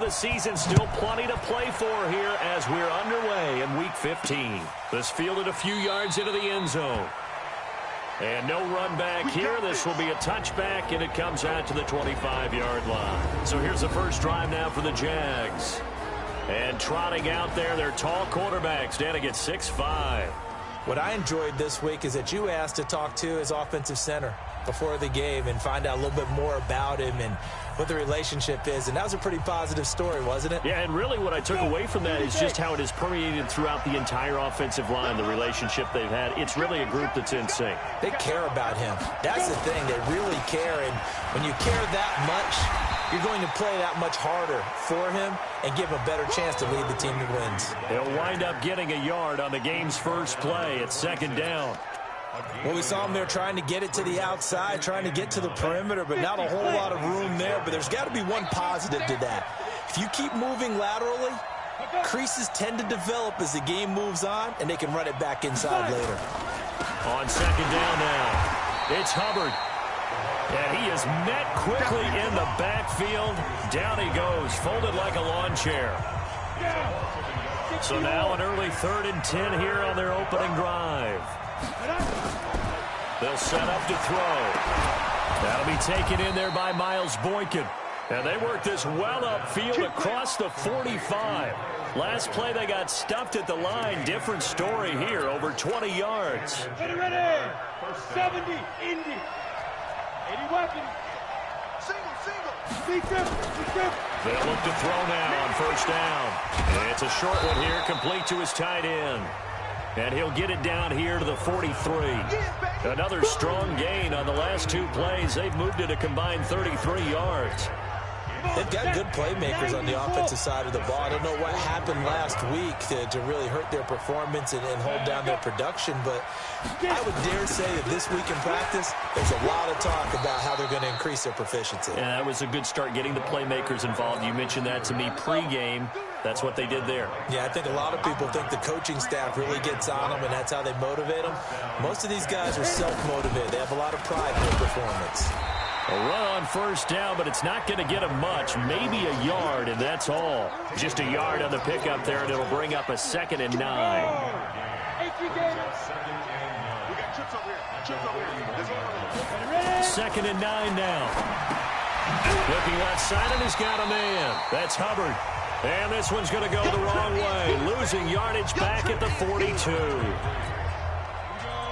the season, still plenty to play for here as we're underway in Week 15. This fielded a few yards into the end zone. And no run back here. This will be a touchback, and it comes out to the 25-yard line. So here's the first drive now for the Jags. And trotting out there, their tall quarterback standing at 6'5". What I enjoyed this week is that you asked to talk to his offensive center before the game and find out a little bit more about him and what the relationship is. And that was a pretty positive story, wasn't it? Yeah, and really what I took away from that is just how it has permeated throughout the entire offensive line, the relationship they've had. It's really a group that's in sync. They care about him. That's the thing. They really care. And when you care that much, you're going to play that much harder for him and give him a better chance to lead the team to wins. He'll wind up getting a yard on the game's first play. It's second down. Well, we saw him there trying to get it to the outside, trying to get to the perimeter, but not a whole lot of room there. But there's got to be one positive to that. If you keep moving laterally, creases tend to develop as the game moves on, and they can run it back inside later. On second down now, it's Hubbard. And he is met quickly in the backfield. Down he goes, folded like a lawn chair. So now an early 3rd and 10 here on their opening drive. They'll set up to throw. That'll be taken in there by Miles Boykin. And they work this well upfield across the 45. Last play they got stuffed at the line. Different story here, over 20 yards. Ready. For 70, Indy. 80 weapons. Single. They'll look to throw now on first down. And it's a short one here, complete to his tight end. And he'll get it down here to the 43. Another strong gain on the last 2 plays. They've moved it a combined 33 yards. They've got good playmakers on the offensive side of the ball. I don't know what happened last week to really hurt their performance and hold down their production, but I would dare say that this week in practice, there's a lot of talk about how they're going to increase their proficiency. And that was a good start, getting the playmakers involved. You mentioned that to me pregame. That's what they did there. Yeah, I think a lot of people think the coaching staff really gets on them, and that's how they motivate them. Most of these guys are self-motivated. They have a lot of pride in their performance. A run on first down, but it's not going to get him much. Maybe a yard, and that's all. Just a yard on the pickup there, and it'll bring up a 2nd and 9. Second and 9 now. Looking left side, and he's got a man. That's Hubbard. And this one's going to go the wrong way. Losing yardage back at the 42.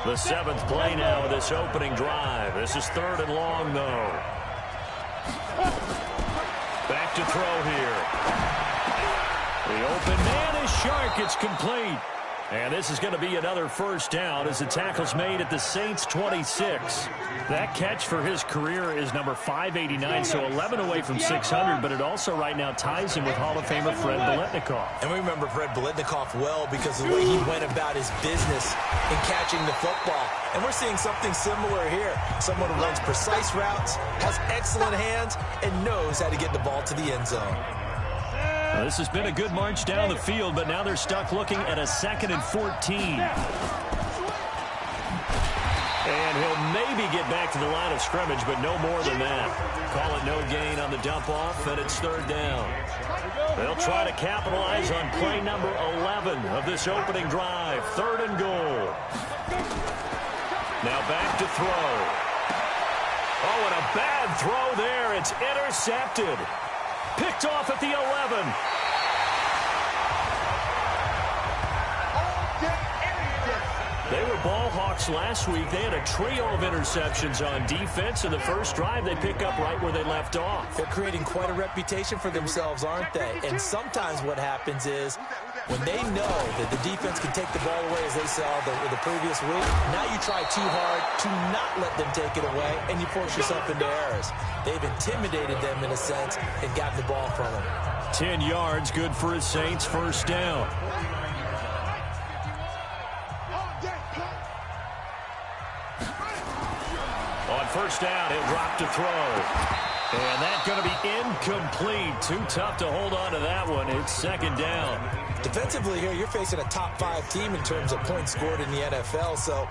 The 7th play now of this opening drive. This is 3rd and long, though. Back to throw here. The open man is Shark. It's complete. And this is going to be another first down as the tackle's made at the Saints' 26. That catch for his career is number 589, so 11 away from 600, but it also right now ties him with Hall of Famer Fred Biletnikoff. And we remember Fred Biletnikoff well because of the way he went about his business in catching the football. And we're seeing something similar here. Someone who runs precise routes, has excellent hands, and knows how to get the ball to the end zone. Well, this has been a good march down the field, but now they're stuck looking at a 2nd and 14. And he'll maybe get back to the line of scrimmage, but no more than that. Call it no gain on the dump off, and it's 3rd down. They'll try to capitalize on play number 11 of this opening drive. 3rd and goal. Now back to throw. Oh, and a bad throw there. It's intercepted. Picked off at the 11. They were ball hawks last week. They had a trio of interceptions on defense. In the first drive, they pick up right where they left off. They're creating quite a reputation for themselves, aren't they? And sometimes what happens is when they know that the defense can take the ball away, as they saw the previous week, now you try too hard to not let them take it away, and you force yourself into errors. They've intimidated them in a sense and gotten the ball from them. 10 yards, good for his Saints, first down. On first down, he'll drop to throw. And that's going to be incomplete. Too tough to hold on to that one. It's 2nd down. Defensively here, you're facing a top 5 team in terms of points scored in the NFL. So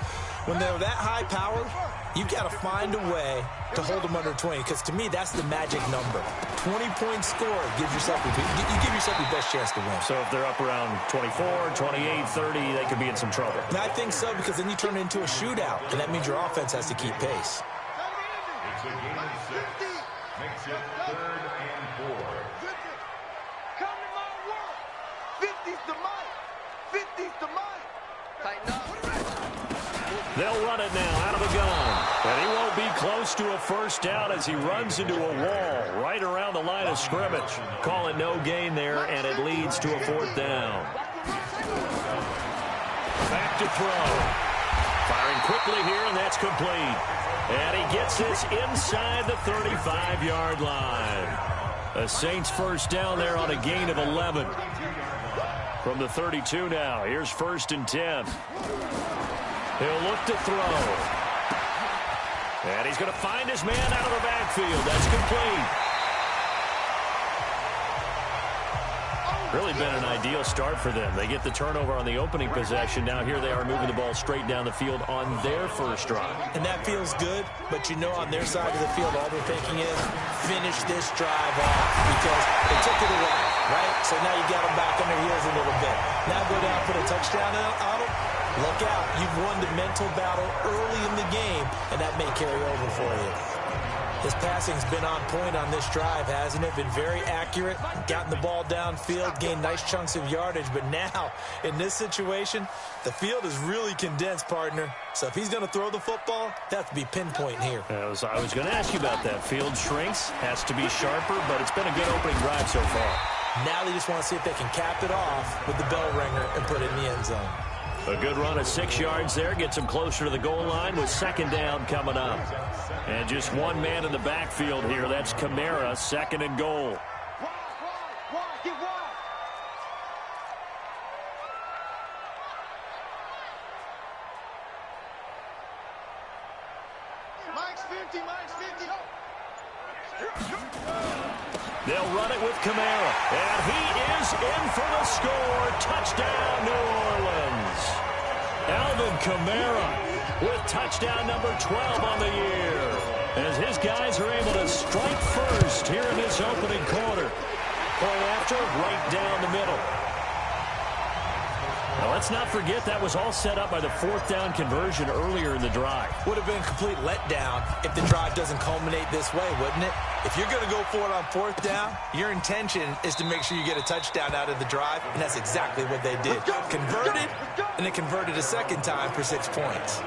when they're that high powered, you've got to find a way to hold them under 20. Because to me, that's the magic number. 20-point score gives yourself you give yourself your best chance to win. So if they're up around 24, 28, 30, they could be in some trouble. And I think so, because then you turn it into a shootout, and that means your offense has to keep pace. It's a game of 6. Makes it 3rd and 4. Come to my world. 50's the mic. 50's the mic. Tighten up. They'll run it now out of the gun. And he won't be close to a first down as he runs into a wall right around the line of scrimmage. Call it no gain there, and it leads to a 4th down. Back to throw. Firing quickly here, and that's complete. And he gets this inside the 35-yard line. The Saints first down there on a gain of 11. From the 32 now, here's 1st and 10. He'll look to throw. And he's going to find his man out of the backfield. That's complete. Really been an ideal start for them. They get the turnover on the opening possession. Now here they are moving the ball straight down the field on their first drive. And that feels good, but you know on their side of the field, all they're thinking is finish this drive off because they took it away, right? So now you got them back on their heels a little bit. Now go down, put a touchdown on them. Look out. You've won the mental battle early in the game, and that may carry over for you. His passing's been on point on this drive, hasn't it? Been very accurate, gotten the ball downfield, gained nice chunks of yardage. But now, in this situation, the field is really condensed, partner. So if he's going to throw the football, that has to be pinpoint here. I was going to ask you about that. Field shrinks, has to be sharper, but it's been a good opening drive so far. Now they just want to see if they can cap it off with the bell ringer and put it in the end zone. A good run of 6 yards there. Gets him closer to the goal line with 2nd down coming up. And just one man in the backfield here. That's Kamara, 2nd and goal. Wide, get wide. Mike's 50, Mike's 50. They'll run it with Kamara. And he is in for the score. Touchdown, New Orleans. Alvin Kamara with touchdown number 12 on the year. As his guys are able to strike first here in this opening quarter. Point after, right down the middle. Now, let's not forget that was all set up by the 4th down conversion earlier in the drive. Would have been a complete letdown if the drive doesn't culminate this way, wouldn't it? If you're going to go for it on 4th down, your intention is to make sure you get a touchdown out of the drive, and that's exactly what they did. Converted, and they converted a 2nd time for 6 points.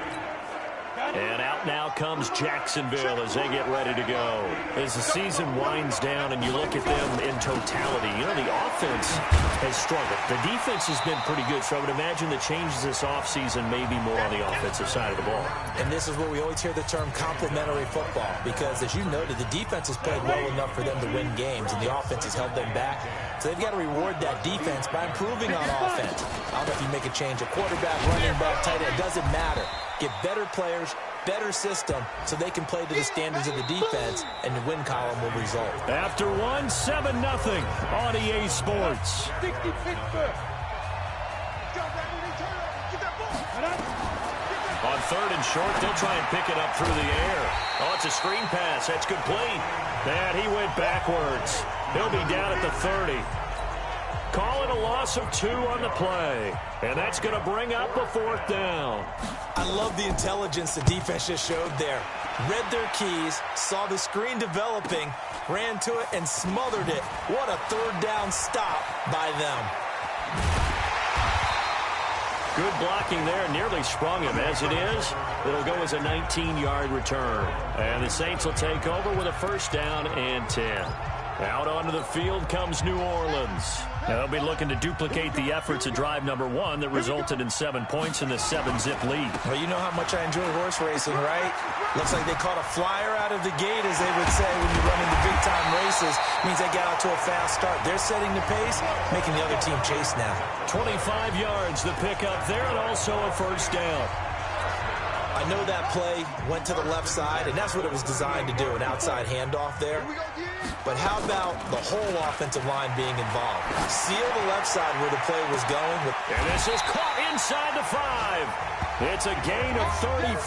And out now comes Jacksonville as they get ready to go. As the season winds down and you look at them in totality, you know, the offense has struggled. The defense has been pretty good, so I would imagine the changes this offseason may be more on the offensive side of the ball. And this is where we always hear the term complementary football, because as you noted, the defense has played well enough for them to win games, and the offense has held them back. So they've got to reward that defense by improving on offense. I don't know if you make a change, a quarterback, running back, tight end, it doesn't matter. Get better players, better system, so they can play to the standards of the defense, and the win column will result. After 7-0 on EA Sports. 60 Pittsburgh. On 3rd and short, they'll try and pick it up through the air. Oh, it's a screen pass. That's complete. And he went backwards. He'll be down at the 30. Call it a loss of 2 on the play. And that's going to bring up a 4th down. I love the intelligence the defense just showed there. Read their keys, saw the screen developing, ran to it, and smothered it. What a 3rd down stop by them. Good blocking there. Nearly sprung him. As it is, it'll go as a 19-yard return. And the Saints will take over with a 1st down and 10. Out onto the field comes New Orleans. Now they'll be looking to duplicate the efforts of drive number 1 that resulted in 7 points in the 7-zip lead. Well, you know how much I enjoy horse racing, right? Looks like they caught a flyer out of the gate, as they would say when you're running the big-time races. Means they got out to a fast start. They're setting the pace, making the other team chase now. 25 yards the pickup there, and also a 1st down. I know that play went to the left side, and that's what it was designed to do, an outside handoff there. But how about the whole offensive line being involved? Seal the left side where the play was going. And this is caught inside the 5. It's a gain of 35.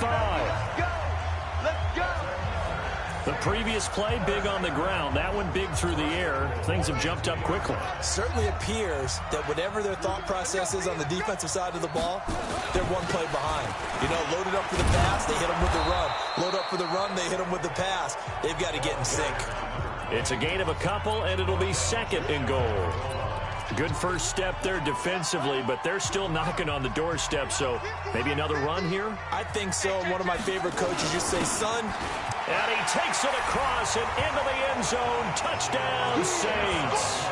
Let's go. The previous play, big on the ground. That one big through the air. Things have jumped up quickly. Certainly appears that whatever their thought process is on the defensive side of the ball, they're one play behind. You know, loaded up for the pass, they hit them with the run. Load up for the run, they hit them with the pass. They've got to get in sync. It's a gain of a couple, and it'll be 2nd and goal. Good first step there defensively, but they're still knocking on the doorstep, so maybe another run here? I think so. One of my favorite coaches just say, son. And he takes it across and into the end zone. Touchdown, Saints.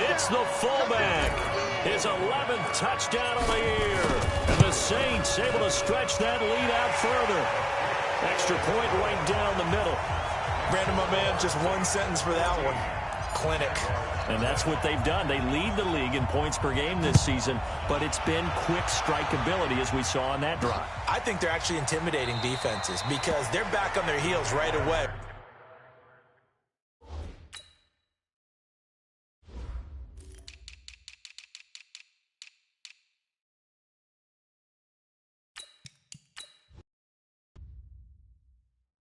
It's the fullback. His 11th touchdown of the year. And the Saints able to stretch that lead out further. Extra point right down the middle. Brandon, my man, just one sentence for that one. Clinic. And that's what they've done. They lead the league in points per game this season, but it's been quick strikeability as we saw on that drive. I think they're actually intimidating defenses because they're back on their heels right away.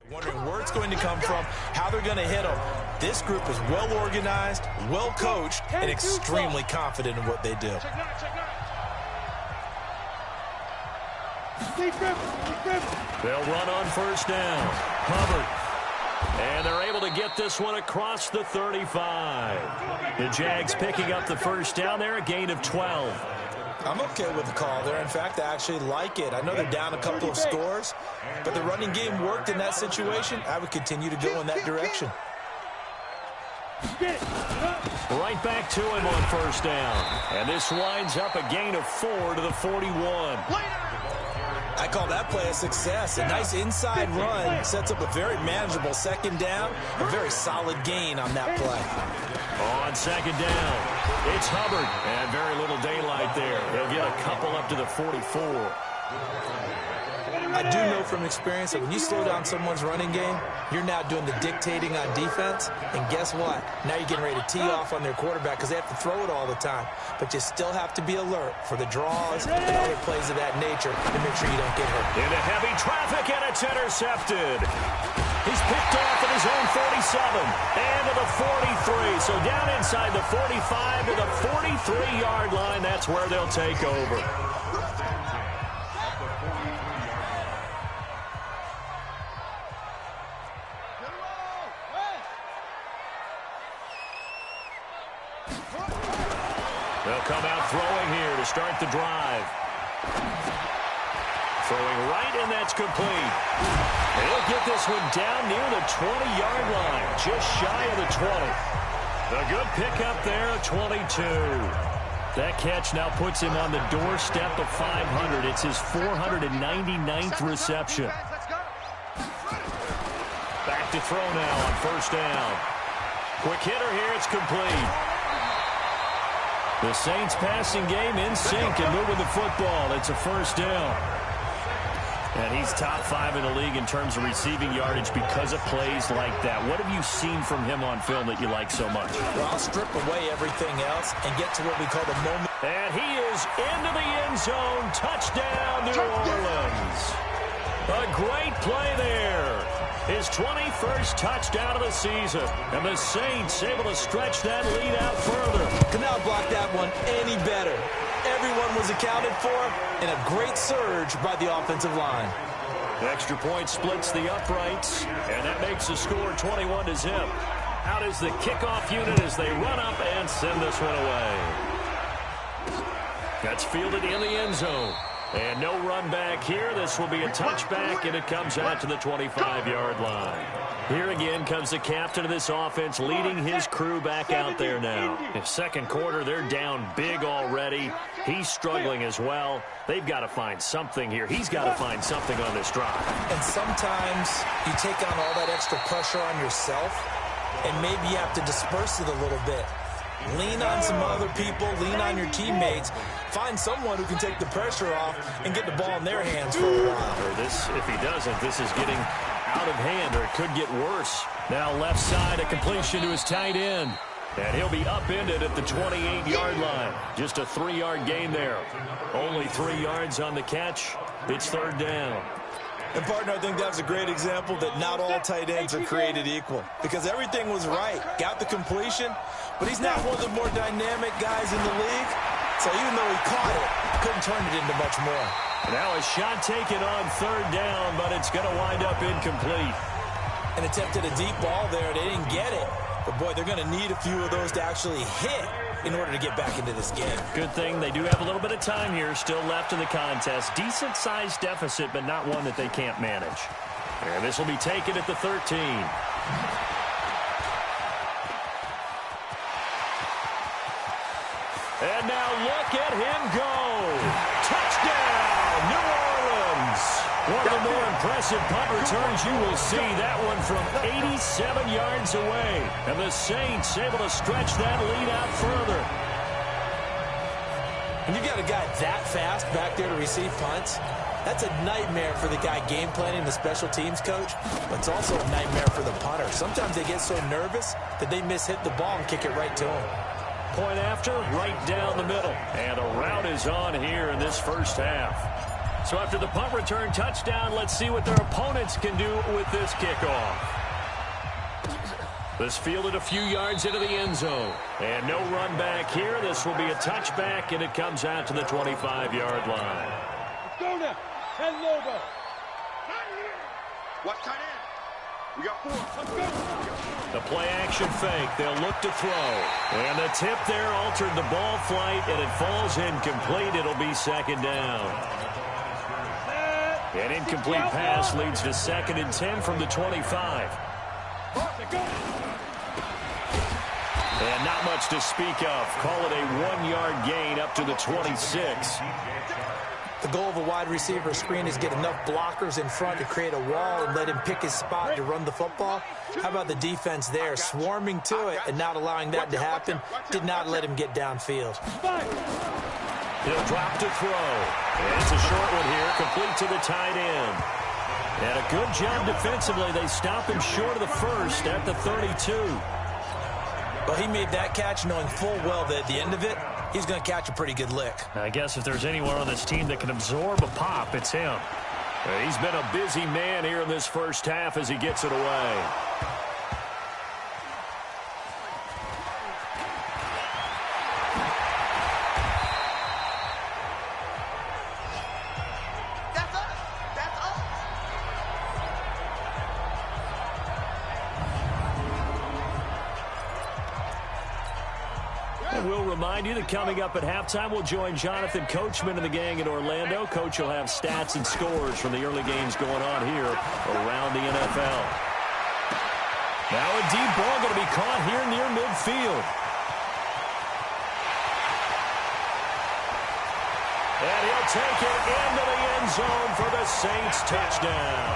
Wondering where it's going to come from, how they're going to hit them. This group is well organized, well coached, and extremely confident in what they do. They'll run on first down. Hubbard. And they're able to get this one across the 35. The Jags picking up the first down there, a gain of 12. I'm okay with the call there. In fact, I actually like it. I know they're down a couple of scores, but the running game worked in that situation. I would continue to go in that direction. Right back to him on first down. And this winds up a gain of 4 to the 41. I call that play a success. A nice inside run sets up a very manageable second down. A very solid gain on that play. On second down, it's Hubbard. And very little daylight there. They'll get a couple up to the 44. I do know from experience that when you slow down someone's running game, you're now doing the dictating on defense. And guess what? Now you're getting ready to tee off on their quarterback because they have to throw it all the time. But you still have to be alert for the draws and other plays of that nature to make sure you don't get hurt. Into heavy traffic, and it's intercepted. He's picked off at his own 47 and to the 43. So down inside the 45 to the 43-yard line. That's where they'll take over. They'll come out throwing here to start the drive. Throwing right, and that's complete. They'll get this one down near the 20-yard line, just shy of the 20. A good pickup there, 22. That catch now puts him on the doorstep of 500. It's his 499th reception. Back to throw now on first down. Quick hitter here, it's complete. The Saints passing game in sync and moving the football. It's a first down. And he's top 5 in the league in terms of receiving yardage because of plays like that. What have you seen from him on film that you like so much? Well, I'll strip away everything else and get to what we call the moment. And he is into the end zone. Touchdown, New Orleans. A great play there. His 21st touchdown of the season. And the Saints able to stretch that lead out further. Could not block that one any better. Everyone was accounted for, and a great surge by the offensive line. Extra point splits the uprights, and that makes the score 21-0. Out is the kickoff unit as they run up and send this one away. That's fielded in the end zone. And no run back here. This will be a touchback, and it comes out to the 25-yard line. Here again comes the captain of this offense leading his crew back out there now. In second quarter, they're down big already. He's struggling as well. They've got to find something here. He's got to find something on this drive. And sometimes you take on all that extra pressure on yourself, and maybe you have to disperse it a little bit. Lean on some other people, lean on your teammates. Find someone who can take the pressure off and get the ball in their hands for a while. Or this, if he doesn't, this is getting out of hand, or it could get worse. Now left side, a completion to his tight end. And he'll be upended at the 28-yard line. Just a 3-yard gain there. Only 3 yards on the catch. It's third down. And, partner, I think that was a great example that not all tight ends are created equal, because everything was right. Got the completion, but he's not one of the more dynamic guys in the league. So even though he caught it, couldn't turn it into much more. Now a shot taken on third down, but it's going to wind up incomplete. And attempted a deep ball there. They didn't get it. But, boy, they're going to need a few of those to actually hit in order to get back into this game. Good thing they do have a little bit of time here still left in the contest. Decent-sized deficit, but not one that they can't manage. And this will be taken at the 13. And now look at him go. Touchdown, New Orleans. One of the more impressive punt returns you will see. That one from 87 yards away. And the Saints able to stretch that lead out further. And you've got a guy that fast back there to receive punts. That's a nightmare for the guy game planning, the special teams coach. But it's also a nightmare for the punter. Sometimes they get so nervous that they mishit the ball and kick it right to him. Point after, right down the middle. And a route is on here in this first half. So after the punt return touchdown, let's see what their opponents can do with this kickoff. This fielded a few yards into the end zone. And no run back here. This will be a touchback, and it comes out to the 25-yard line. Let's go now. Head Lobo. Watch tight end. We got 4. Let's go. The play action fake. They'll look to throw. And the tip there altered the ball flight, and it falls incomplete. It'll be second down. An incomplete pass leads to 2nd and 10 from the 25. And not much to speak of. Call it a 1-yard gain up to the 26. The goal of a wide receiver screen is get enough blockers in front to create a wall and let him pick his spot to run the football. How about the defense there, swarming to it and not allowing that to happen? Did not let him get downfield. He'll drop to throw. And it's a short one here, complete to the tight end. And a good job defensively. They stop him short of the first at the 32. Well, he made that catch knowing full well that at the end of it, he's going to catch a pretty good lick. I guess if there's anyone on this team that can absorb a pop, it's him. He's been a busy man here in this first half as he gets it away. We'll remind you that coming up at halftime, we'll join Jonathan Coachman and the gang in Orlando. Coach will have stats and scores from the early games going on here around the NFL. Now a deep ball going to be caught here near midfield. And he'll take it into the end zone for the Saints touchdown.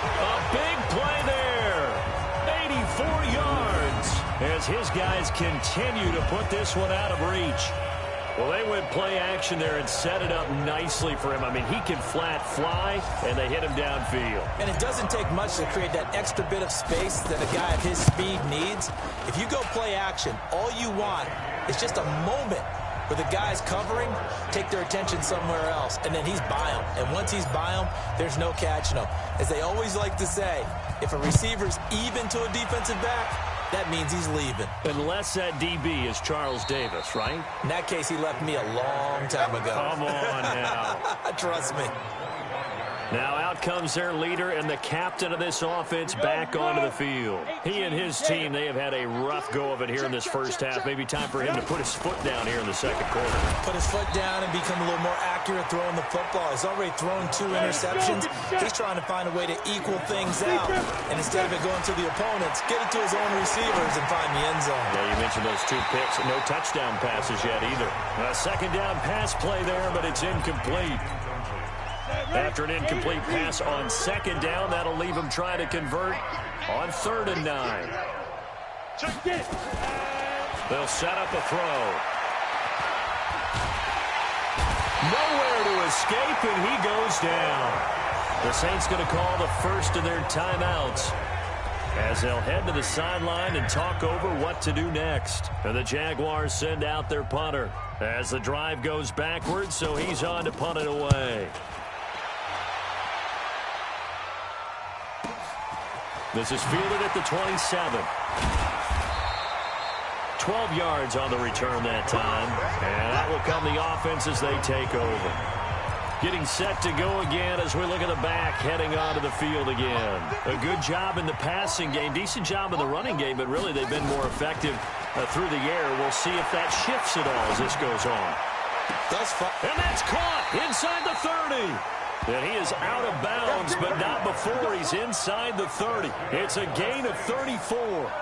A big play there. 84 yards. As his guys continue to put this one out of reach. Well, they went play action there and set it up nicely for him. I mean, he can flat fly, and they hit him downfield. And it doesn't take much to create that extra bit of space that a guy of his speed needs. If you go play action, all you want is just a moment where the guy's covering, take their attention somewhere else, and then he's by him. And once he's by him, there's no catching him. As they always like to say, if a receiver's even to a defensive back, that means he's leaving. Unless that DB is Charles Davis, right? In that case, he left me a long time ago. Come on now. Trust me. Now out comes their leader and the captain of this offense back onto the field. He and his team, they have had a rough go of it here in this first half. Maybe time for him to put his foot down here in the second quarter. Put his foot down and become a little more accurate throwing the football. He's already thrown 2 interceptions. He's trying to find a way to equal things out. And instead of it going to the opponents, get it to his own receivers and find the end zone. Yeah, you mentioned those 2 picks. No touchdown passes yet either. A second down pass play there, but it's incomplete. After an incomplete pass on second down, that'll leave him trying to convert on 3rd and 9. They'll set up a throw. Nowhere to escape, and he goes down. The Saints going to call the first of their timeouts as they'll head to the sideline and talk over what to do next. And the Jaguars send out their punter as the drive goes backwards, so he's on to punt it away. This is fielded at the 27. 12 yards on the return that time. And that will come the offense as they take over. Getting set to go again as we look at the back heading onto the field again. A good job in the passing game. Decent job in the running game, but really they've been more effective through the air. We'll see if that shifts at all as this goes on. And that's caught inside the 30. And he is out of bounds, but not before he's inside the 30. It's a gain of 34.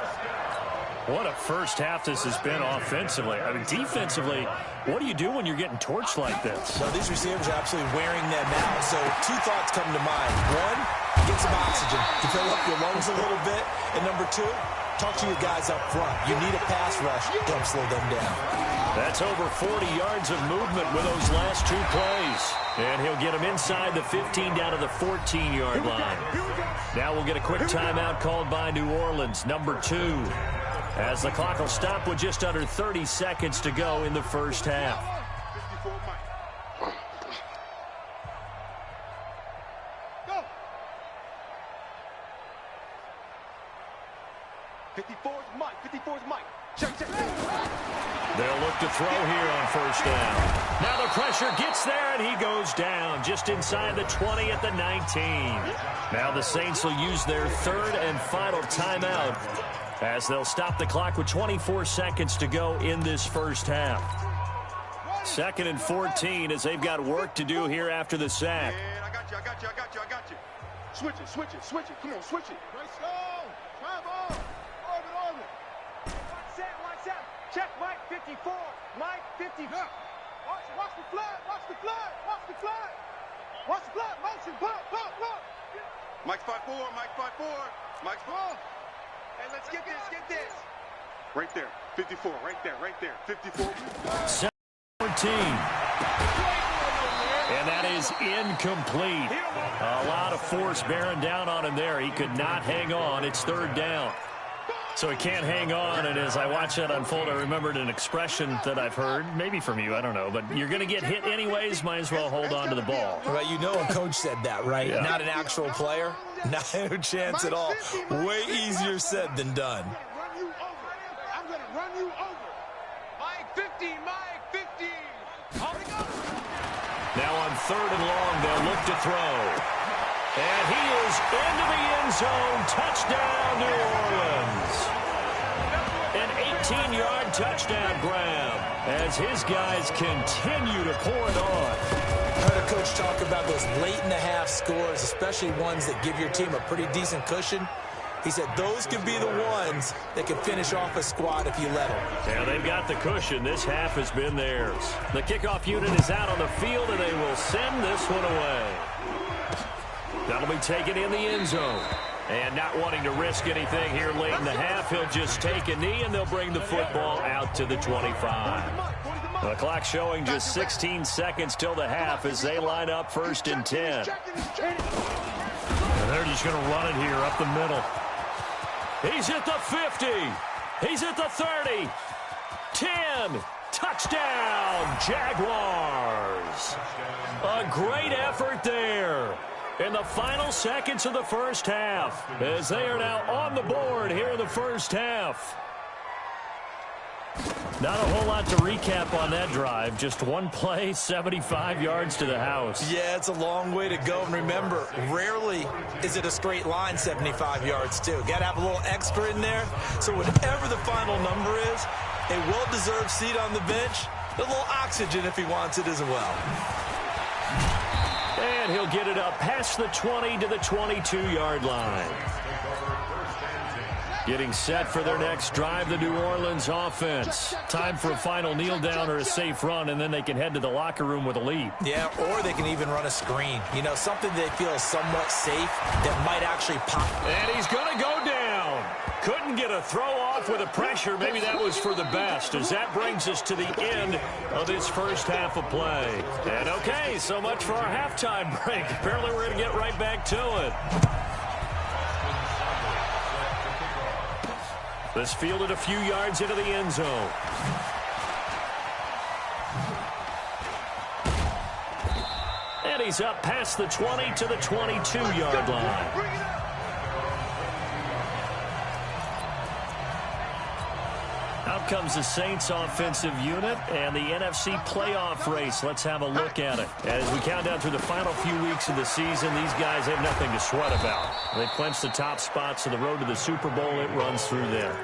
What a first half this has been offensively. I mean, defensively, what do you do when you're getting torched like this? Well, these receivers are absolutely wearing them out. So two thoughts come to mind. One, get some oxygen to fill up your lungs a little bit. And number two, talk to your guys up front. You need a pass rush to help slow them down. That's over 40 yards of movement with those last two plays. And he'll get him inside the 15 down to the 14-yard line. Now we'll get a quick timeout called by New Orleans, number 2. As the clock will stop with just under 30 seconds to go in the first half. Go. 54's Mike. 54's Mike. Check. They'll look to throw here on first down. Now the pressure gets there, and he goes down just inside the 20 at the 19. Now the Saints will use their third and final timeout as they'll stop the clock with 24 seconds to go in this first half. 2nd and 14 as they've got work to do here after the sack. Man, I got you. Switch it. Come on, switch it. Right slow. Travel. Orbit. Watch that. Check Mike 54. Mike 50. Watch the flag. Motion. Pop. Mike's 5'4". Mike's 4. Hey, let's get this. Right there. 54. Right there. 54. 14. And that is incomplete. A lot of force bearing down on him there. He could not hang on. It's 3rd down. So he can't hang on, and as I watch that unfold, I remembered an expression that I've heard, maybe from you, I don't know, but you're going to get hit anyways, might as well hold on to the ball. Well, you know a coach said that, right? Yeah. Not an actual player. Not a chance at all. Way easier said than done. I'm going to run you over. Mike 50. Now on 3rd and long, they'll look to throw. And he is into the end zone. Touchdown, New Orleans. An 18-yard touchdown grab as his guys continue to pour it on. I heard a coach talk about those late-in-the-half scores, especially ones that give your team a pretty decent cushion. He said those could be the ones that can finish off a squad if you let them. Yeah, they've got the cushion. This half has been theirs. The kickoff unit is out on the field, and they will send this one away. That'll be taken in the end zone. And not wanting to risk anything here late in the half, he'll just take a knee, and they'll bring the football out to the 25. The clock showing just 16 seconds till the half as they line up 1st and 10. And they're just going to run it here up the middle. He's at the 50. He's at the 30. 10. Touchdown, Jaguars. A great effort there in the final seconds of the first half as they are now on the board here in the first half. Not a whole lot to recap on that drive. Just one play, 75 yards to the house. Yeah, it's a long way to go. And remember, rarely is it a straight line 75 yards, too. Got to have a little extra in there. So whatever the final number is, a well-deserved seat on the bench, a little oxygen if he wants it as well. And he'll get it up past the 20 to the 22-yard line. Getting set for their next drive, the New Orleans offense. Time for a final kneel down or a safe run, and then they can head to the locker room with a lead. Yeah, or they can even run a screen. You know, something they feel is somewhat safe that might actually pop. And he's going to go down. Couldn't get a throw off with the pressure. Maybe that was for the best, as that brings us to the end of this first half of play. And okay, so much for our halftime break. Apparently we're going to get right back to it. This fielded a few yards into the end zone. And he's up past the 20 to the 22-yard line. comes the Saints offensive unit and the NFC playoff race. Let's have a look at it. As we count down through the final few weeks of the season, these guys have nothing to sweat about. They clinched the top spots on the road to the Super Bowl. It runs through there.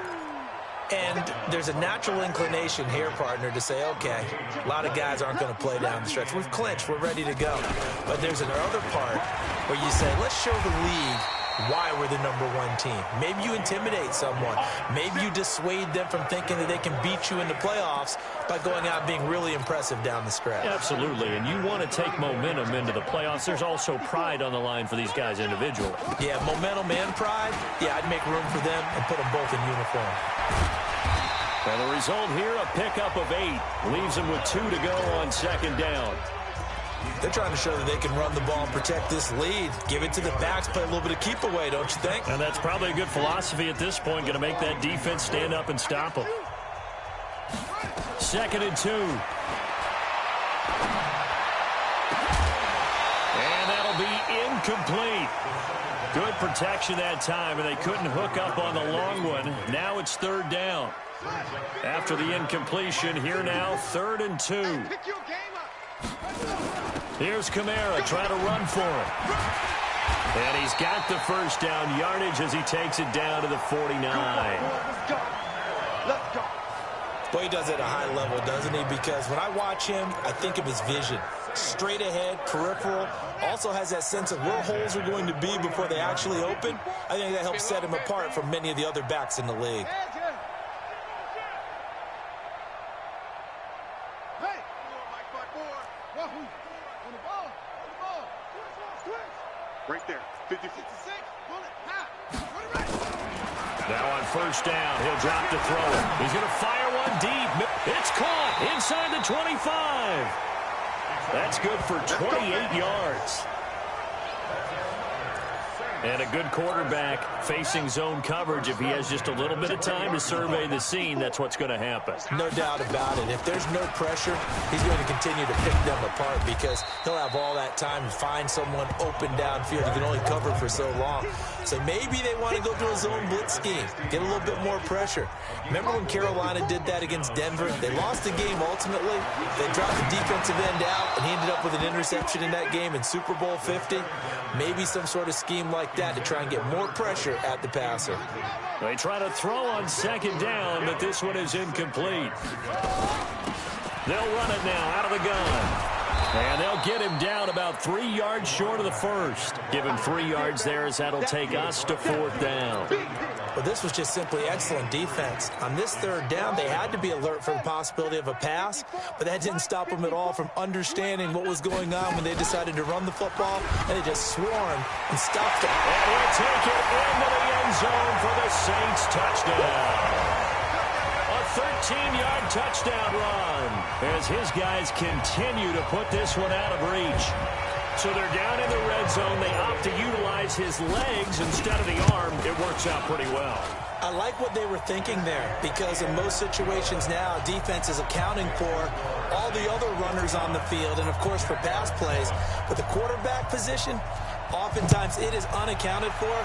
And there's a natural inclination here, partner, to say, okay, a lot of guys aren't going to play down the stretch. We've clinched. We're ready to go. But there's another part where you say, let's show the league why we're the #1 team. Maybe you intimidate someone. Maybe you dissuade them from thinking that they can beat you in the playoffs by going out and being really impressive down the stretch. Absolutely, and you want to take momentum into the playoffs. There's also pride on the line for these guys individually. Yeah, momentum and pride. Yeah, I'd make room for them and put them both in uniform. And the result here, a pickup of 8. Leaves them with 2 to go on second down. They're trying to show that they can run the ball and protect this lead. Give it to the backs, play a little bit of keep away, don't you think? And that's probably a good philosophy at this point, going to make that defense stand up and stop them. 2nd and 2. And that'll be incomplete. Good protection that time, and they couldn't hook up on the long one. Now it's 3rd down. After the incompletion, here now, 3rd and 2. Here's Kamara trying to run for him. And he's got the first down yardage as he takes it down to the 49. Boy, he does it at a high level, doesn't he? Because when I watch him, I think of his vision. Straight ahead, peripheral. Also has that sense of where holes are going to be before they actually open. I think that helps set him apart from many of the other backs in the league. Right there, 50-56. Now on first down, he'll drop to throw it. He's going to fire one deep. It's caught inside the 25. That's good for 28 yards. And a good quarterback facing zone coverage. If he has just a little bit of time to survey the scene, that's what's going to happen. No doubt about it. If there's no pressure, he's going to continue to pick them apart because he'll have all that time to find someone open downfield. He can only cover for so long. So maybe they want to go to a zone blitz scheme, get a little bit more pressure. Remember when Carolina did that against Denver? They lost the game ultimately. They dropped the defensive end out, and he ended up with an interception in that game in Super Bowl 50. Maybe some sort of scheme like that to try and get more pressure at the passer. They try to throw on second down, but this one is incomplete. They'll run it now out of the gun. And they'll get him down about 3 yards short of the first. Give him 3 yards there as that'll take us to 4th down. Well, this was just simply excellent defense. On this 3rd down, they had to be alert for the possibility of a pass, but that didn't stop them at all from understanding what was going on when they decided to run the football, and they just swarmed and stopped it. And we'll take it into the end zone for the Saints touchdown. A 13-yard touchdown run as his guys continue to put this one out of reach. So they're down in the red zone. They opt to utilize his legs instead of the arm. It works out pretty well. I like what they were thinking there because in most situations now, defense is accounting for all the other runners on the field and, of course, for pass plays. But the quarterback position, oftentimes it is unaccounted for.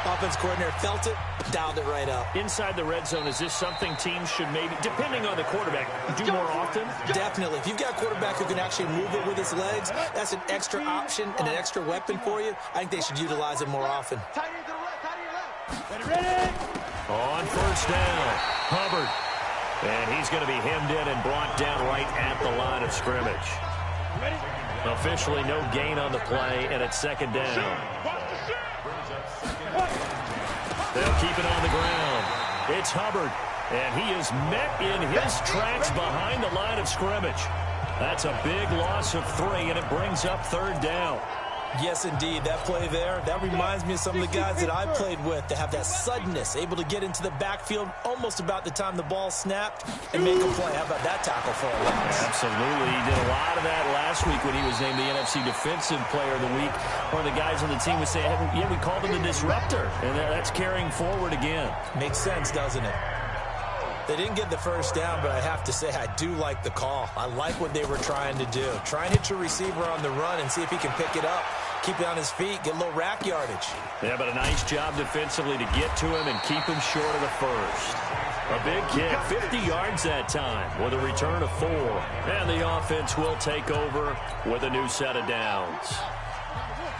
Offense coordinator felt it, dialed it right up. Inside the red zone, is this something teams should maybe, depending on the quarterback, do more often? Definitely. If you've got a quarterback who can actually move it with his legs, that's an extra option and an extra weapon for you. I think they should utilize it more often. Ready? On first down, Hubbard. And he's going to be hemmed in and brought down right at the line of scrimmage. Officially no gain on the play, and it's 2nd down. They'll keep it on the ground. It's Hubbard, and he is met in his tracks behind the line of scrimmage. That's a big loss of 3, and it brings up 3rd down. Yes, indeed. That play there, that reminds me of some of the guys that I played with that have that suddenness, able to get into the backfield almost about the time the ball snapped and make a play. How about that tackle for a loss? Absolutely. He did a lot of that last week when he was named the NFC Defensive Player of the Week. One of the guys on the team would say, yeah, we called him the disruptor, and that's carrying forward again. Makes sense, doesn't it? They didn't get the first down, but I have to say I do like the call. I like what they were trying to do. Try and hit your receiver on the run and see if he can pick it up. Keep it on his feet, get a little rack yardage. Yeah, but a nice job defensively to get to him and keep him short of the first. A big kick, 50 yards that time with a return of 4. And the offense will take over with a new set of downs.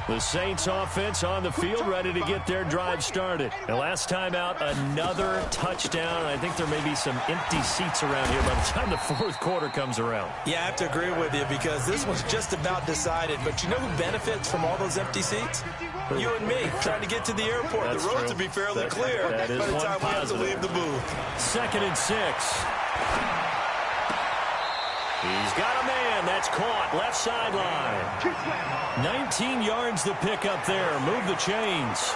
The Saints offense on the field ready to get their drive started. And last time out, another touchdown. I think there may be some empty seats around here by the time the fourth quarter comes around. Yeah, I have to agree with you because this was just about decided. But you know who benefits from all those empty seats? You and me, trying to get to the airport. That's the roads true. will be fairly clear by the time we have to leave the booth. 2nd and 6. He's got a man. That's caught. Left sideline. 19 yards the pick up there. Move the chains.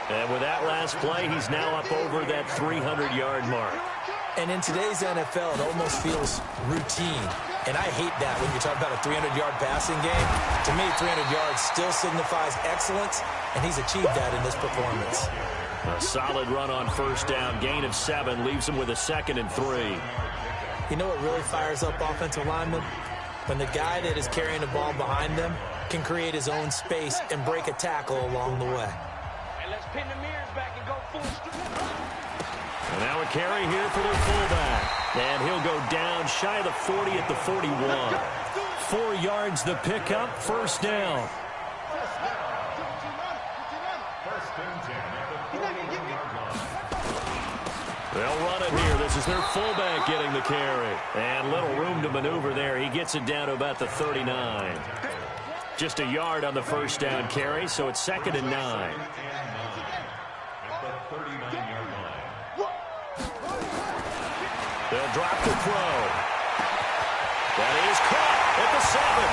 And with that last play, he's now up over that 300-yard mark. And in today's NFL, it almost feels routine. And I hate that when you talk about a 300-yard passing game. To me, 300 yards still signifies excellence, and he's achieved that in this performance. A solid run on first down. Gain of 7 leaves him with a 2nd and 3. You know what really fires up offensive linemen? When the guy that is carrying the ball behind them can create his own space and break a tackle along the way. And let's pin the mirrors back and go full strength. And now a carry here for their fullback. And he'll go down shy of the 40 at the 41. 4 yards the pickup, first down. They'll run it here. This is their fullback getting the carry. And little room to maneuver there. He gets it down to about the 39. Just a yard on the first down carry, so it's 2nd and 9. They'll drop the throw. That is caught at the 7.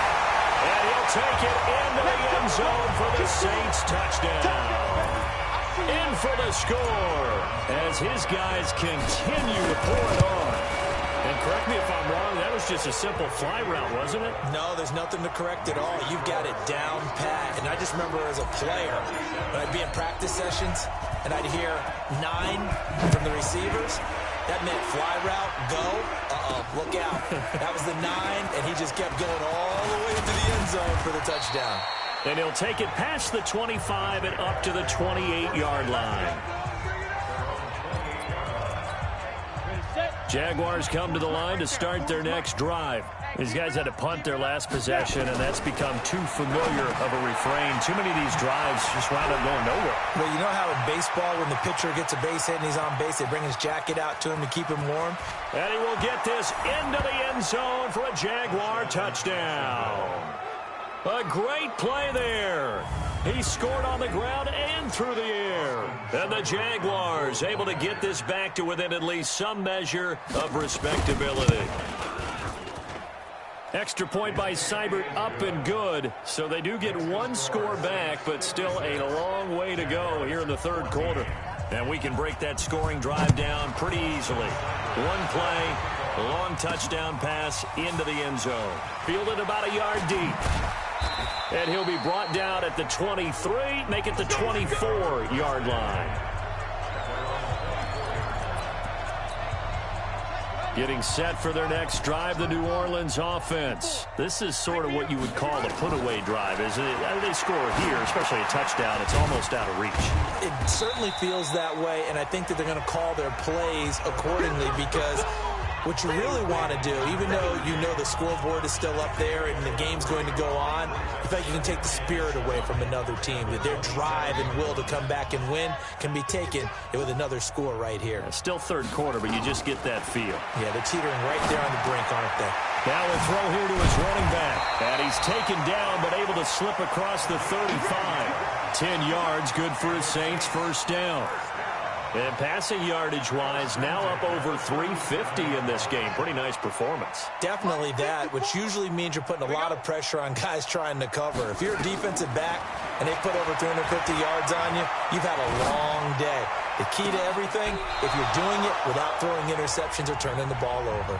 And he'll take it into the end zone for the Saints touchdown. In for the score as his guys continue to pour it on. And correct me if I'm wrong, that was just a simple fly route, wasn't it? No, there's nothing to correct at all. You've got it down pat. And I just remember as a player, when I'd be in practice sessions and I'd hear 9 from the receivers, that meant fly route, go, look out. That was the 9, and he just kept going all the way into the end zone for the touchdown. And he'll take it past the 25 and up to the 28-yard line. Jaguars come to the line to start their next drive. These guys had to punt their last possession, and that's become too familiar of a refrain. Too many of these drives just wound up going nowhere. Well, you know how in baseball, when the pitcher gets a base hit and he's on base, they bring his jacket out to him to keep him warm? And he will get this into the end zone for a Jaguar touchdown. A great play there. He scored on the ground and through the air. And the Jaguars able to get this back to within at least some measure of respectability. Extra point by Seibert up and good. So they do get 1 score back, but still a long way to go here in the third quarter. And we can break that scoring drive down pretty easily. 1 play, a long touchdown pass into the end zone. Fielded about a yard deep. And he'll be brought down at the 23, make it the 24-yard line. Getting set for their next drive, the New Orleans offense. This is sort of what you would call a put-away drive, isn't it? They score here, especially a touchdown. It's almost out of reach. It certainly feels that way, and I think that they're going to call their plays accordingly because what you really want to do, even though you know the scoreboard is still up there and the game's going to go on, you think you can take the spirit away from another team, that their drive and will to come back and win can be taken with another score right here. It's still third quarter, but you just get that feel. Yeah, they're teetering right there on the brink, aren't they? Now a throw here to his running back. And he's taken down, but able to slip across the 35. 10 yards, good for his Saints, first down. And passing yardage-wise, now up over 350 in this game. Pretty nice performance. Definitely that, which usually means you're putting a lot of pressure on guys trying to cover. If you're a defensive back and they put over 350 yards on you, you've had a long day. The key to everything, if you're doing it without throwing interceptions or turning the ball over.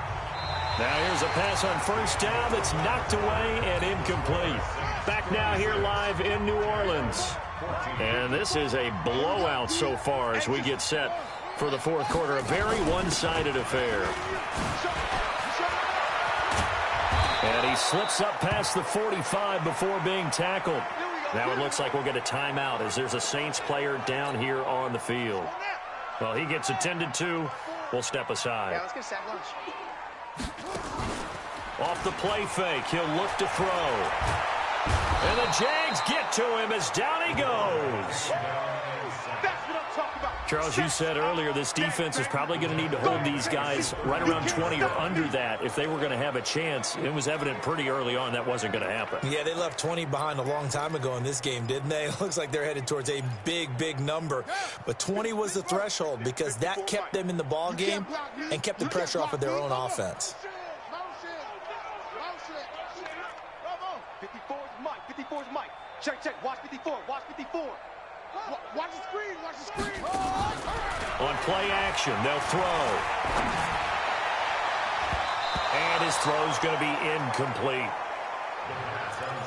Now here's a pass on first down that's knocked away and incomplete. Back now here live in New Orleans. And this is a blowout so far as we get set for the fourth quarter. A very one-sided affair. And he slips up past the 45 before being tackled. Now it looks like we'll get a timeout as there's a Saints player down here on the field. Well, he gets attended to. We'll step aside. Yeah, let's get sack lunch. Off the play fake, he'll look to throw. And the Jags get to him as down he goes. That's what I'm talking about. Charles, you said earlier this defense is probably going to need to hold these guys right around 20 or under that if they were going to have a chance. It was evident pretty early on that wasn't going to happen. Yeah, they left 20 behind a long time ago in this game, didn't they? It looks like they're headed towards a big, big number. But 20 was the threshold because that kept them in the ball game and kept the pressure off of their own offense. 54 is Mike. 54 is Mike. Check, check. Watch 54. Watch 54. Watch the screen. Watch the screen. On play action, they'll throw. And his throw's going to be incomplete.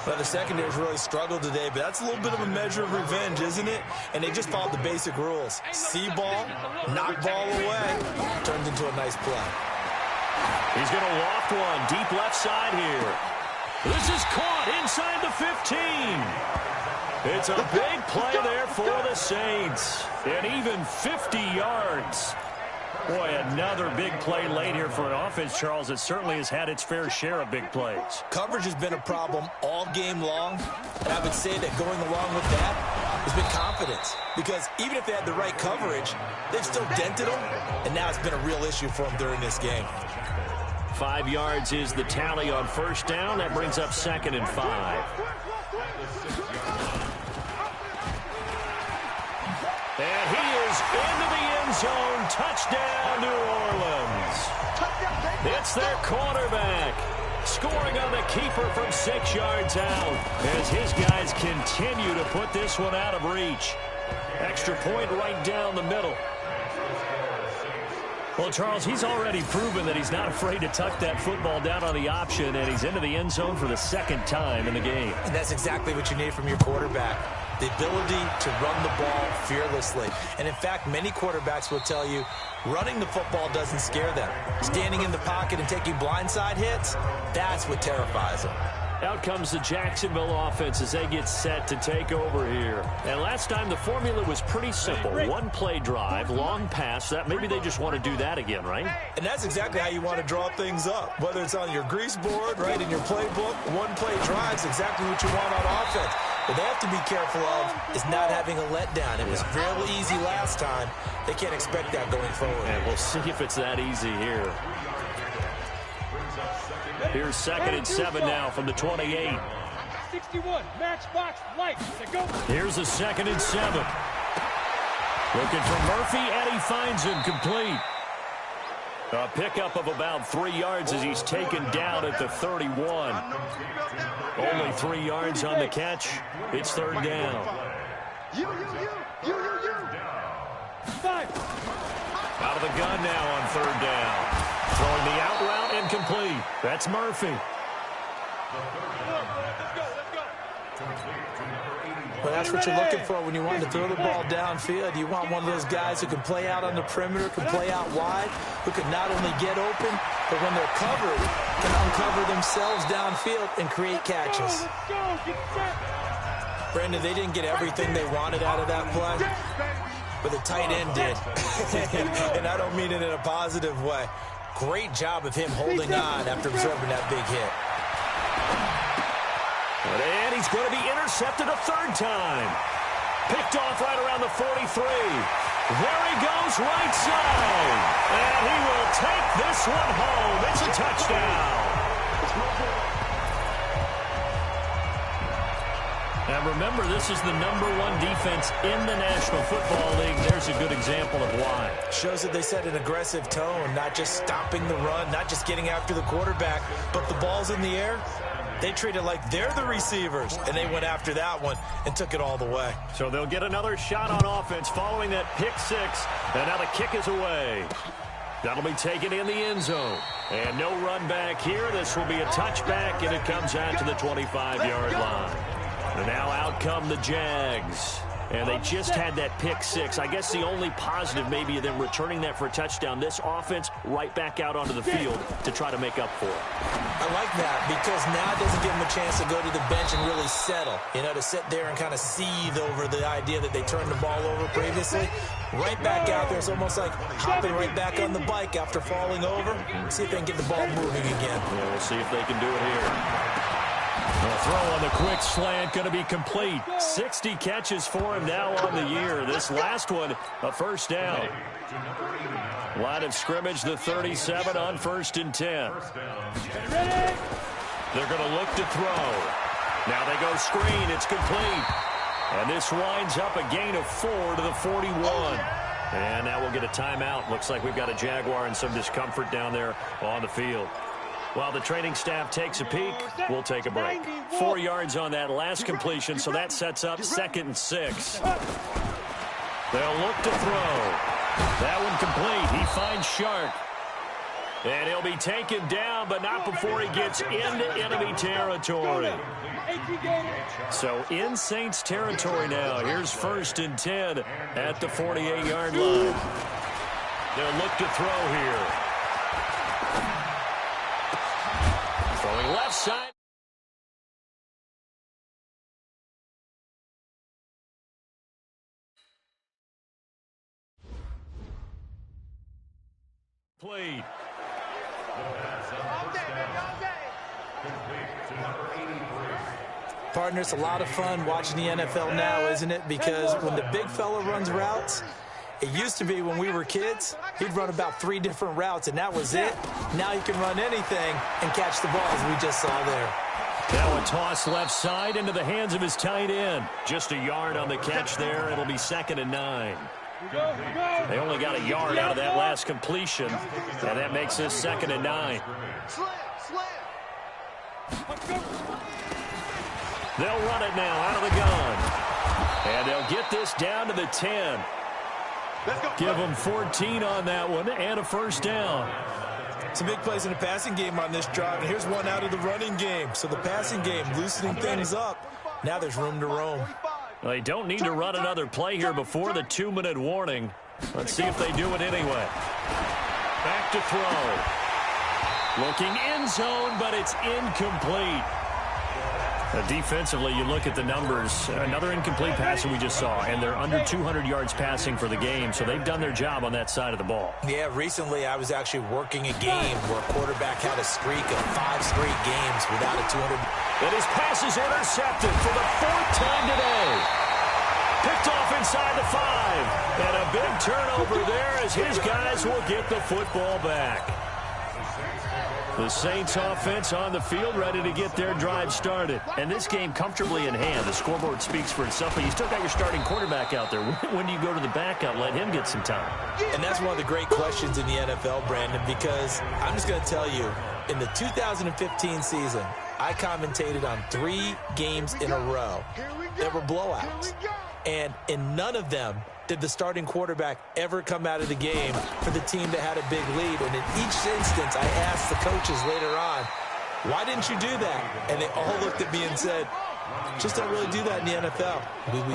Well, the secondary's really struggled today, but that's a little bit of a measure of revenge, isn't it? And they just followed the basic rules. See ball, knock ball away. Turned into a nice play. He's going to loft one deep left side here. This is caught inside the 15. It's a big play there for the Saints. And even 50 yards. Boy, another big play late here for an offense, Charles, that certainly has had its fair share of big plays. Coverage has been a problem all game long, and I would say that going along with that has been confidence. Because even if they had the right coverage, they've still dented them, and now it's been a real issue for them during this game. 5 yards is the tally on first down. That brings up 2nd and 5. And he is into the end zone. Touchdown, New Orleans. It's their quarterback. Scoring on the keeper from 6 yards out as his guys continue to put this one out of reach. Extra point right down the middle. Well, Charles, he's already proven that he's not afraid to tuck that football down on the option, and he's into the end zone for the 2nd time in the game. And that's exactly what you need from your quarterback. The ability to run the ball fearlessly. And in fact, many quarterbacks will tell you running the football doesn't scare them. Standing in the pocket and taking blindside hits, that's what terrifies them. Out comes the Jacksonville offense as they get set to take over here. And last time the formula was pretty simple. One play drive, long pass. That maybe they just want to do that again, right? And that's exactly how you want to draw things up. Whether it's on your grease board, right, in your playbook, one play drive is exactly what you want on offense. What they have to be careful of is not having a letdown. It was real easy last time. They can't expect that going forward. And we'll see if it's that easy here. Here's 2nd and 7 now from the 28. 61, matchbox, light, go. Here's a 2nd and 7. Looking for Murphy, and he finds him complete. A pickup of about 3 yards as he's taken down at the 31. Only 3 yards on the catch. It's 3rd down. You. 5. Out of the gun now on 3rd down. Throwing the out route incomplete. That's Murphy. Well, that's what you're looking for when you want to throw the ball downfield. You want one of those guys who can play out on the perimeter, can play out wide, who can not only get open, but when they're covered, can uncover themselves downfield and create catches. Brandon, they didn't get everything they wanted out of that play, but the tight end did. And I don't mean it in a positive way. Great job of him holding on after absorbing that big hit. And he's going to be intercepted a 3rd time. Picked off right around the 43. There he goes, right side. And he will take this one home. It's a touchdown. And remember, this is the #1 defense in the National Football League. There's a good example of why. Shows that they set an aggressive tone, not just stopping the run, not just getting after the quarterback, but the ball's in the air. They treat it like they're the receivers, and they went after that one and took it all the way. So they'll get another shot on offense following that pick 6, and now the kick is away. That'll be taken in the end zone. And no run back here. This will be a touchback, and it comes out to the 25-yard line. And now out come the Jags. And they just had that pick six. I guess the only positive maybe of them returning that for a touchdown. This offense right back out onto the field to try to make up for it. I like that because now it doesn't give them a chance to go to the bench and really settle. You know, to sit there and kind of seethe over the idea that they turned the ball over previously. Right back out there. It's almost like hopping right back on the bike after falling over. See if they can get the ball moving again. Yeah, we'll see if they can do it here. The throw on the quick slant going to be complete. 60 catches for him now on the year. This last one, a first down. Line of scrimmage, the 37 on 1st and 10. They're going to look to throw. Now they go screen. It's complete. And this winds up a gain of 4 to the 41. And now we'll get a timeout. Looks like we've got a Jaguar and some discomfort down there on the field. While the training staff takes a peek, we'll take a break. 4 yards on that last completion, so that sets up 2nd and 6. They'll look to throw. That one complete. He finds Shark. And he'll be taken down, but not before he gets into enemy territory. So in Saints territory now. Here's 1st and 10 at the 48-yard line. They'll look to throw here. Throwing left side. Played. Partner, it's a lot of fun watching the NFL now, isn't it? Because when the big fella runs routes, it used to be when we were kids, he'd run about 3 different routes, and that was it. Now he can run anything and catch the ball, as we just saw there. Now a toss left side into the hands of his tight end. Just a yard on the catch there. It'll be 2nd and 9. They only got a yard out of that last completion, and that makes this 2nd and 9. They'll run it now out of the gun. And they'll get this down to the 10. Give them 14 on that one and a first down. Some big plays in the passing game on this drive, and here's one out of the running game. So the passing game loosening things up. Now there's room to roam. They don't need to run another play here before the 2-minute warning. Let's see if they do it anyway. Back to throw. Looking end zone, but it's incomplete. Defensively, you look at the numbers. Another incomplete pass that we just saw, and they're under 200 yards passing for the game, so they've done their job on that side of the ball. Yeah, recently I was actually working a game where a quarterback had a streak of 5 straight games without a 200. And his pass is intercepted for the 4th time today. Picked off inside the 5. And a big turnover there as his guys will get the football back. The Saints offense on the field ready to get their drive started. And this game comfortably in hand. The scoreboard speaks for itself, but you still got your starting quarterback out there. When do you go to the backup? Let him get some time. And that's one of the great questions in the NFL, Brandon, because I'm just going to tell you, in the 2015 season, I commentated on 3 games in a row that were blowouts. And in none of them did the starting quarterback ever come out of the game for the team that had a big lead. And in each instance, I asked the coaches later on, why didn't you do that? And they all looked at me and said, just don't really do that in the NFL.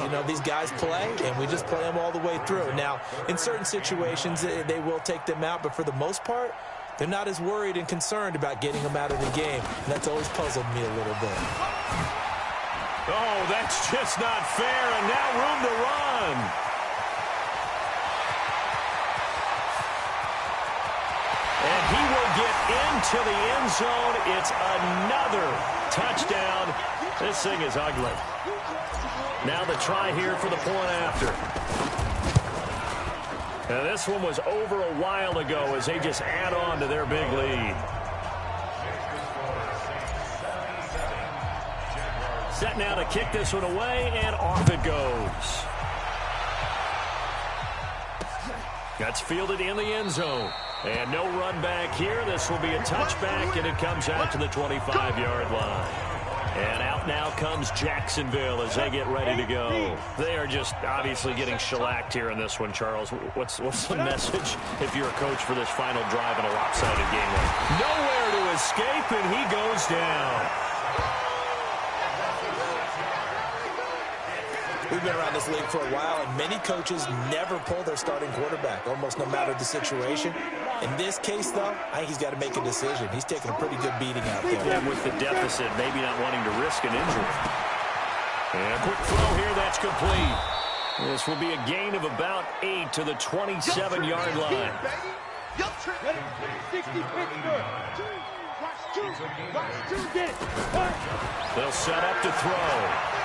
You know, these guys play, and we just play them all the way through. Now, in certain situations, they will take them out, but for the most part, they're not as worried and concerned about getting them out of the game. And that's always puzzled me a little bit. Oh, that's just not fair, and now room to run. And he will get into the end zone. It's another touchdown. This thing is ugly. Now the try here for the point after. And this one was over a while ago as they just add on to their big lead. Set now to kick this one away, and off it goes. That's fielded in the end zone. And no run back here. This will be a touchback, and it comes out to the 25-yard line. And out now comes Jacksonville as they get ready to go. They are just obviously getting shellacked here in this one, Charles. What's the message if you're a coach for this final drive in a lopsided game? Nowhere to escape, and he goes down. We've been around this league for a while, and many coaches never pull their starting quarterback, almost no matter the situation. In this case, though, I think he's got to make a decision. He's taking a pretty good beating out there. Yeah, with the deficit, maybe not wanting to risk an injury. And a quick throw here, that's complete. This will be a gain of about 8 to the 27-yard line. Ready? 60 Pittsburgh. Get it. They'll set up to throw.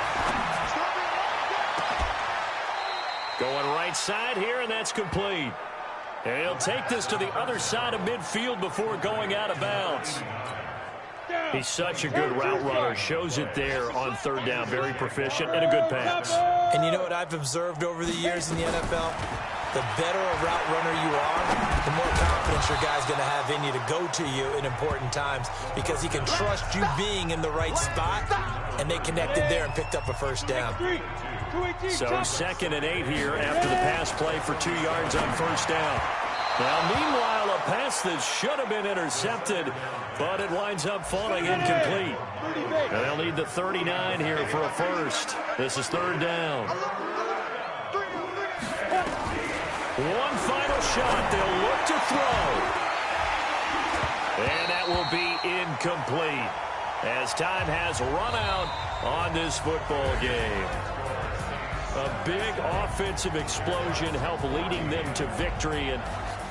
Going right side here, and that's complete. And he'll take this to the other side of midfield before going out of bounds. He's such a good route runner. Shows it there on third down. Very proficient and a good pass. And you know what I've observed over the years in the NFL? The better a route runner you are, the more confidence your guy's going to have in you to go to you in important times because he can trust you being in the right spot, and they connected there and picked up a first down. So 2nd and 8 here after the pass play for 2 yards on first down. Now, meanwhile, a pass that should have been intercepted, but it winds up falling incomplete. And they'll need the 39 here for a first. This is third down. One final shot. They'll look to throw. And that will be incomplete as time has run out on this football game. A big offensive explosion helped leading them to victory. And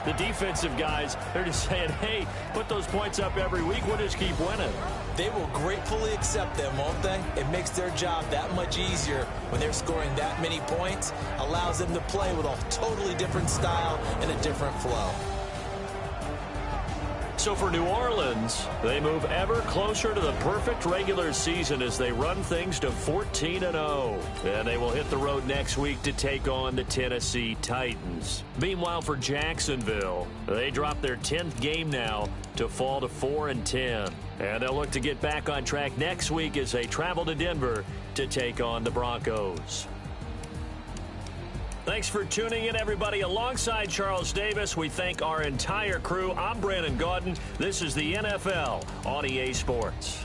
the defensive guys, they're just saying, hey, put those points up every week. We'll just keep winning. They will gratefully accept them, won't they? It makes their job that much easier when they're scoring that many points. Allows them to play with a totally different style and a different flow. So for New Orleans, they move ever closer to the perfect regular season as they run things to 14-0. And they will hit the road next week to take on the Tennessee Titans. Meanwhile, for Jacksonville, they drop their 10th game now to fall to 4-10. And they'll look to get back on track next week as they travel to Denver to take on the Broncos. Thanks for tuning in, everybody. Alongside Charles Davis, we thank our entire crew. I'm Brandon Gaudin. This is the NFL on EA Sports.